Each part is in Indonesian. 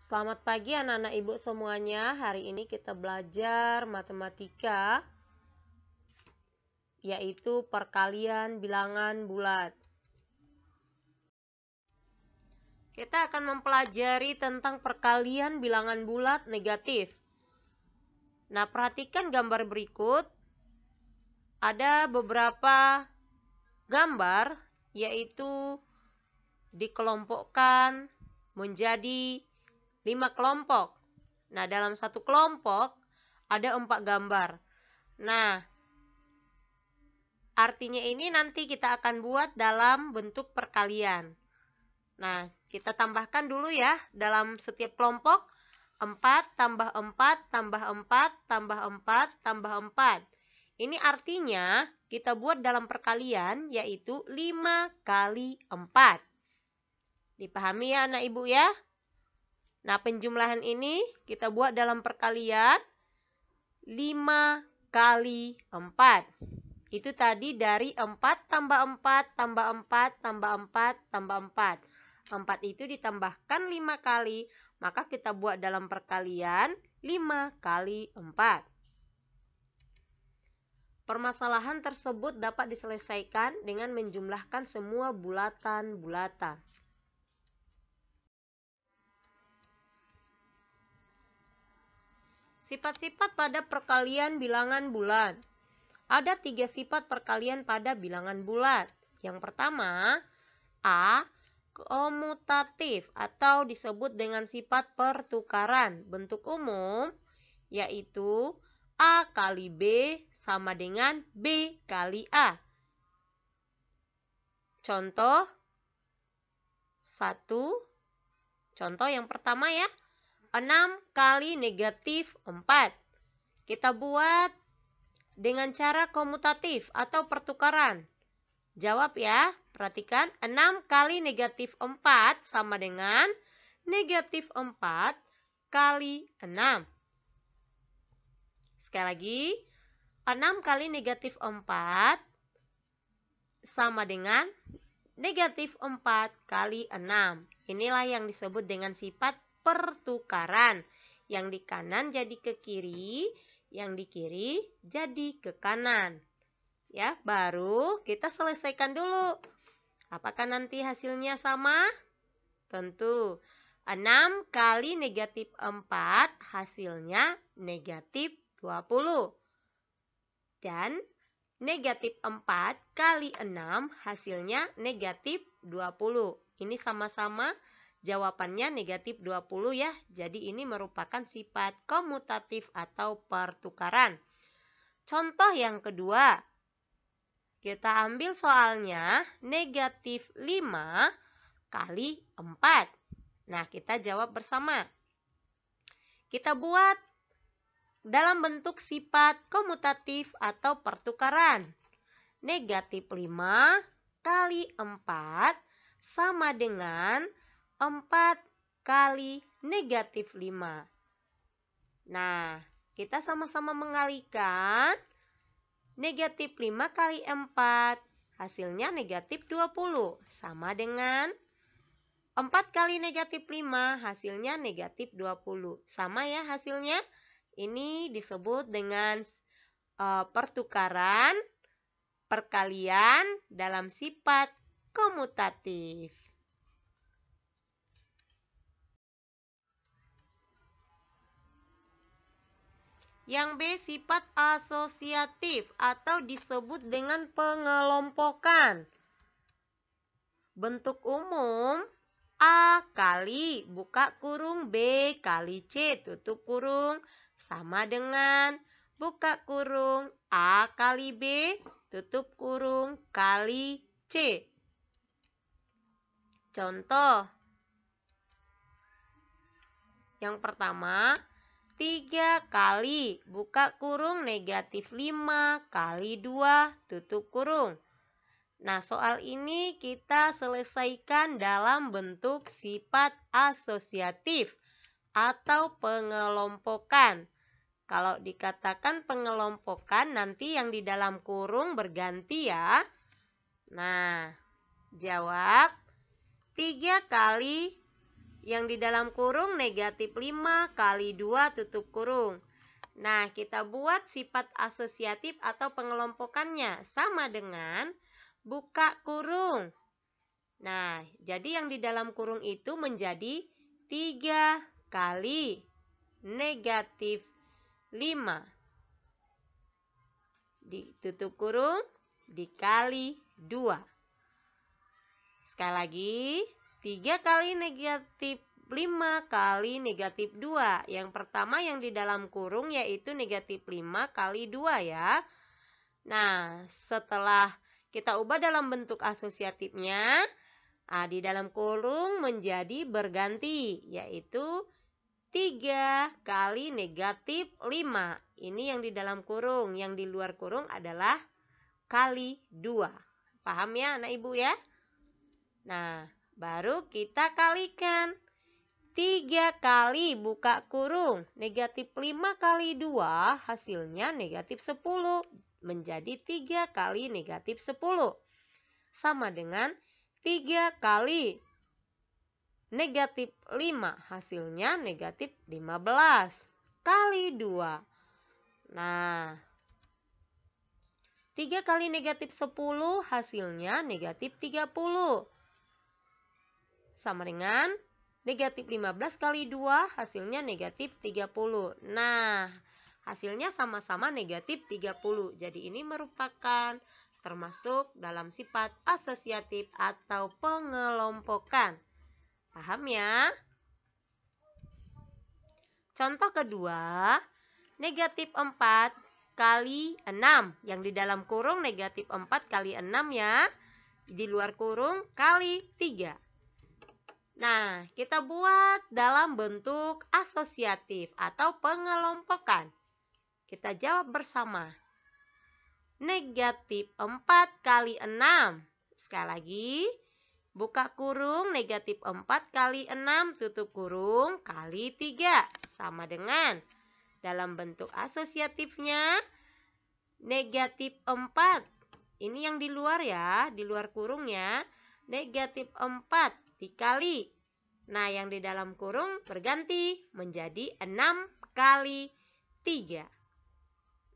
Selamat pagi anak-anak ibu semuanya. Hari ini kita belajar matematika, yaitu perkalian bilangan bulat. Kita akan mempelajari tentang perkalian bilangan bulat negatif. Nah, perhatikan gambar berikut. Ada beberapa gambar, yaitu dikelompokkan menjadi 5 kelompok. Nah, dalam satu kelompok ada 4 gambar. Nah, artinya ini nanti kita akan buat dalam bentuk perkalian. Nah, kita tambahkan dulu ya, dalam setiap kelompok 4 tambah 4 tambah 4 tambah 4 tambah 4. Ini artinya kita buat dalam perkalian, yaitu 5 kali 4. Dipahami ya anak ibu ya? Nah, penjumlahan ini kita buat dalam perkalian 5 kali 4. Itu tadi dari 4 tambah 4 tambah 4 tambah 4 tambah 4. 4 itu ditambahkan 5 kali, maka kita buat dalam perkalian 5 kali 4. Permasalahan tersebut dapat diselesaikan dengan menjumlahkan semua bulatan-bulatan. Sifat-sifat pada perkalian bilangan bulat. Ada 3 sifat perkalian pada bilangan bulat. Yang pertama, A. Komutatif atau disebut dengan sifat pertukaran. Bentuk umum yaitu A kali B sama dengan B kali A. Contoh 1. Contoh yang pertama ya. 6 kali negatif 4. Kita buat dengan cara komutatif atau pertukaran. Jawab ya, perhatikan. 6 kali negatif 4 sama dengan negatif 4 kali 6. Sekali lagi, 6 kali negatif 4 sama dengan negatif 4 kali 6. Inilah yang disebut dengan sifat pertukaran. Yang di kanan jadi ke kiri, yang di kiri jadi ke kanan. Ya, baru kita selesaikan dulu. Apakah nanti hasilnya sama? Tentu. 6 kali negatif 4 hasilnya negatif 20. Dan negatif 4 kali 6 hasilnya negatif 20. Ini sama-sama jawabannya negatif 20 ya. Jadi ini merupakan sifat komutatif atau pertukaran. Contoh yang kedua. Kita ambil soalnya negatif 5 kali 4. Nah, kita jawab bersama. Kita buat dalam bentuk sifat komutatif atau pertukaran. Negatif 5 kali 4 sama dengan 4 kali negatif 5. Nah, kita sama-sama mengalihkan. Negatif 5 kali 4 hasilnya negatif 20. Sama dengan 4 kali negatif 5 hasilnya negatif 20. Sama ya hasilnya. Ini disebut dengan pertukaran, perkalian dalam sifat komutatif. Yang B, sifat asosiatif atau disebut dengan pengelompokan. Bentuk umum A kali buka kurung B kali C tutup kurung sama dengan buka kurung A kali B tutup kurung kali C. Contoh yang pertama, 3 kali buka kurung negatif 5 kali 2 tutup kurung. Nah, soal ini kita selesaikan dalam bentuk sifat asosiatif atau pengelompokan. Kalau dikatakan pengelompokan, nanti yang di dalam kurung berganti ya. Nah, jawab 3 kali yang di dalam kurung negatif 5 kali 2 tutup kurung. Nah, kita buat sifat asosiatif atau pengelompokannya sama dengan buka kurung. Nah, jadi yang di dalam kurung itu menjadi 3 kali negatif 5. Ditutup kurung dikali 2. Sekali lagi, 3 kali negatif 5 kali negatif 2. Yang pertama yang di dalam kurung yaitu negatif 5 kali 2 ya. Nah, setelah kita ubah dalam bentuk asosiatifnya, di dalam kurung menjadi berganti, yaitu 3 kali negatif 5. Ini yang di dalam kurung, yang di luar kurung adalah kali 2. Paham ya anak ibu ya? Nah, baru kita kalikan. 3 kali buka kurung, negatif 5 kali 2, hasilnya negatif 10. Menjadi 3 kali negatif 10. Sama dengan 3 kali negatif 5, hasilnya negatif 15 kali 2. Nah, 3 kali negatif 10 hasilnya negatif 30. Sama dengan negatif 15 kali 2 hasilnya negatif 30. Nah, hasilnya sama-sama negatif 30. Jadi ini merupakan termasuk dalam sifat asosiatif atau pengelompokan. Paham ya? Contoh kedua, negatif 4 kali 6. Yang di dalam kurung negatif 4 kali 6 ya. Di luar kurung kali 3. Nah, kita buat dalam bentuk asosiatif atau pengelompokan. Kita jawab bersama. Negatif 4 kali 6. Sekali lagi, buka kurung negatif 4 kali 6 tutup kurung kali 3. Sama dengan dalam bentuk asosiatifnya negatif 4. Ini yang di luar ya, di luar kurungnya. Negatif 4 dikali. Nah, yang di dalam kurung berganti menjadi 6 kali 3.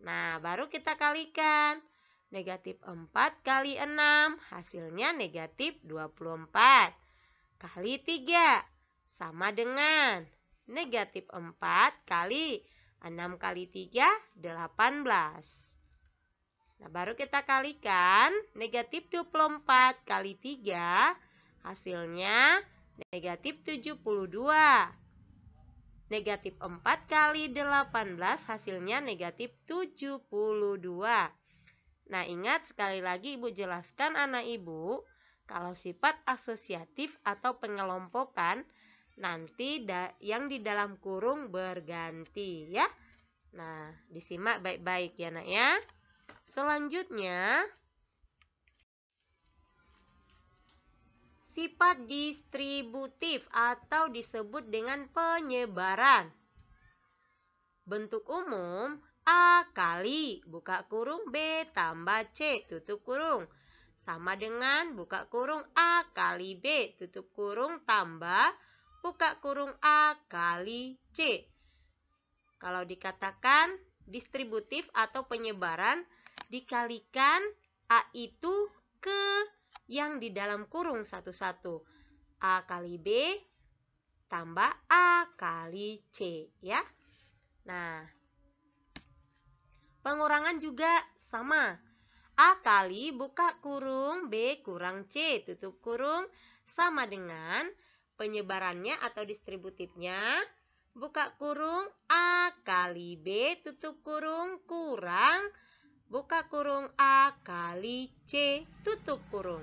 Nah, baru kita kalikan. Negatif 4 kali 6 hasilnya negatif 24 kali 3. Sama dengan negatif 4 kali 6 kali 3, 18. Nah, baru kita kalikan. Negatif 24 kali 3 hasilnya negatif 72. Negatif 4 kali 18 hasilnya negatif 72. Nah, ingat sekali lagi ibu jelaskan anak ibu, kalau sifat asosiatif atau pengelompokan nanti yang di dalam kurung berganti ya. Nah, disimak baik-baik ya nak ya. Selanjutnya, sifat distributif atau disebut dengan penyebaran. Bentuk umum A kali buka kurung B tambah C tutup kurung. Sama dengan buka kurung A kali B tutup kurung tambah buka kurung A kali C. Kalau dikatakan distributif atau penyebaran, dikalikan A itu ke yang di dalam kurung satu-satu. A kali B tambah A kali C ya. Nah, pengurangan juga sama. A kali buka kurung B kurang C tutup kurung sama dengan penyebarannya atau distributifnya. Buka kurung A kali B tutup kurung kurang buka kurung A kali C tutup kurung.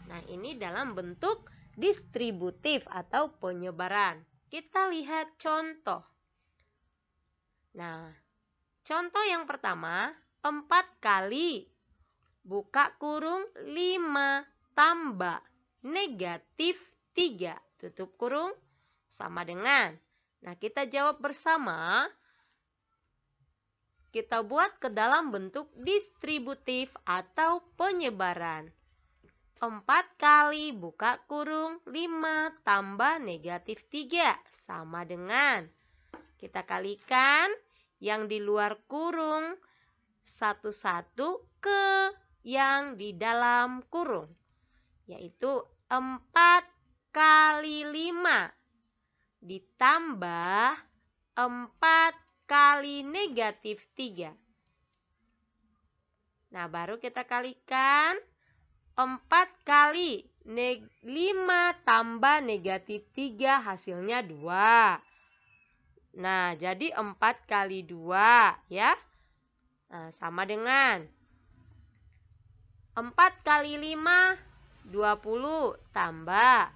Nah, ini dalam bentuk distributif atau penyebaran. Kita lihat contoh. Nah, contoh yang pertama, 4 kali buka kurung 5 tambah negatif 3 tutup kurung sama dengan. Nah, kita jawab bersama. Kita buat ke dalam bentuk distributif atau penyebaran. 4 kali buka kurung 5 tambah negatif 3 sama dengan, kita kalikan yang di luar kurung satu-satu ke yang di dalam kurung, yaitu 4 kali 5 ditambah 4 kali negatif 3. Nah, baru kita kalikan 4 kali 5 tambah negatif 3 hasilnya 2. Nah, jadi 4 kali 2 ya. Nah, sama dengan 4 kali 5, 20 tambah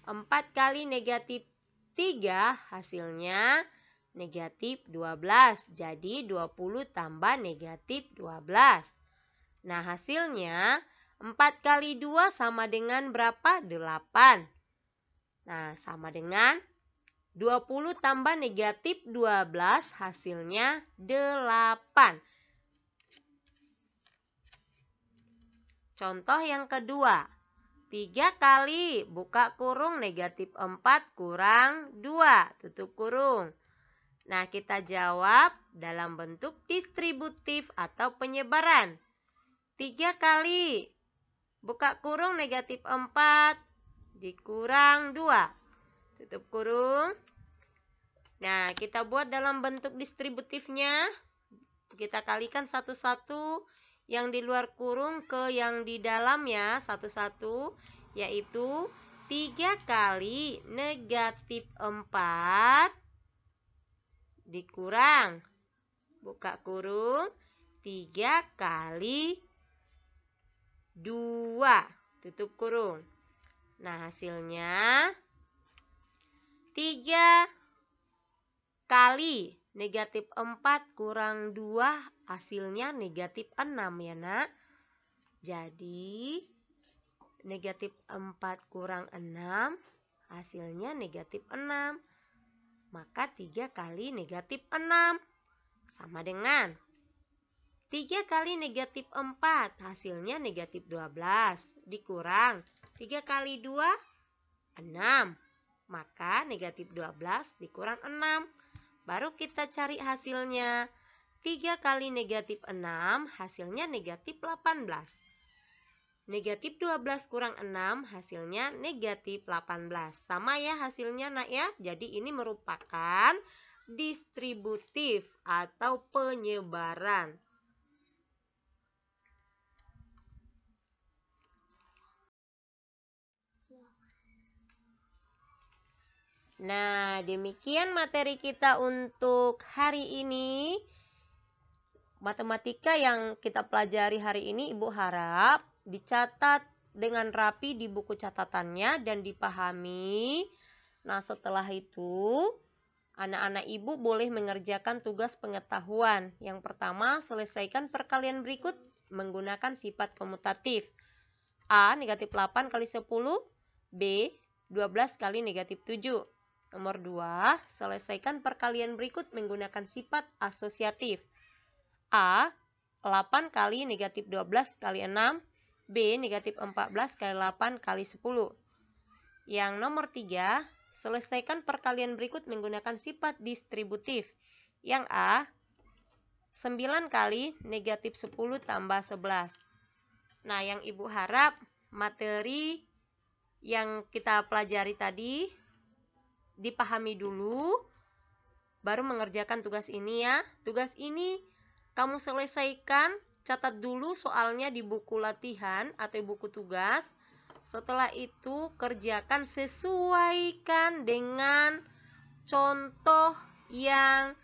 4 kali negatif 3 hasilnya negatif 12. Jadi 20 tambah negatif 12. Nah, hasilnya 4 kali 2 sama dengan berapa? 8. Nah, sama dengan 20 tambah negatif 12 hasilnya 8. Contoh yang kedua. 3 kali buka kurung negatif 4 kurang 2 tutup kurung. Nah, kita jawab dalam bentuk distributif atau penyebaran. 3 kali buka kurung negatif 4 dikurang 2 tutup kurung. Nah, kita buat dalam bentuk distributifnya. Kita kalikan satu-satu yang di luar kurung ke yang di dalam ya, satu-satu, yaitu 3 kali negatif 4 dikurang buka kurung 3 kali 2 tutup kurung. Nah, hasilnya 3 kali negatif 4 kurang 2 hasilnya negatif 6 ya nak. Jadi negatif 4 kurang 6 hasilnya negatif 6. Maka 3 kali negatif 6 sama dengan 3 kali negatif 4 hasilnya negatif 12 dikurang 3 kali 2 6. Maka negatif 12 dikurang 6. Baru kita cari hasilnya. 3 kali negatif 6 hasilnya negatif 18. Negatif 12 kurang 6 hasilnya negatif 18. Sama ya hasilnya nak ya. Jadi ini merupakan distributif atau penyebaran. Nah, demikian materi kita untuk hari ini. Matematika yang kita pelajari hari ini, Ibu harap dicatat dengan rapi di buku catatannya dan dipahami. Nah, setelah itu, anak-anak Ibu boleh mengerjakan tugas pengetahuan. Yang pertama, selesaikan perkalian berikut menggunakan sifat komutatif. A, negatif 8 kali 10. B, 12 kali negatif 7. Nomor 2, selesaikan perkalian berikut menggunakan sifat asosiatif. A, 8 kali negatif 12 kali 6. B, negatif 14 kali 8 kali 10. Yang nomor 3, selesaikan perkalian berikut menggunakan sifat distributif. Yang A, 9 kali negatif 10 tambah 11. Nah, yang Ibu harap materi yang kita pelajari tadi dipahami dulu, baru mengerjakan tugas ini ya. Tugas ini kamu selesaikan, catat dulu soalnya di buku latihan atau buku tugas. Setelah itu kerjakan, sesuaikan dengan contoh yang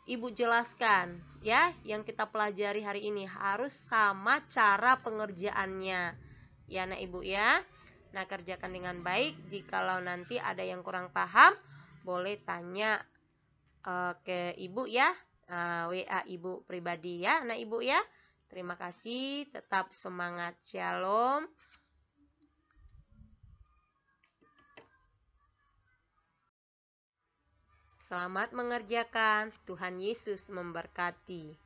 Ibu jelaskan ya. Yang kita pelajari hari ini harus sama cara pengerjaannya ya nak Ibu ya. Nah, kerjakan dengan baik. Jikalau nanti ada yang kurang paham, boleh tanya ke Ibu ya. WA Ibu pribadi ya, nah Ibu ya. Terima kasih, tetap semangat. Shalom. Selamat mengerjakan. Tuhan Yesus memberkati.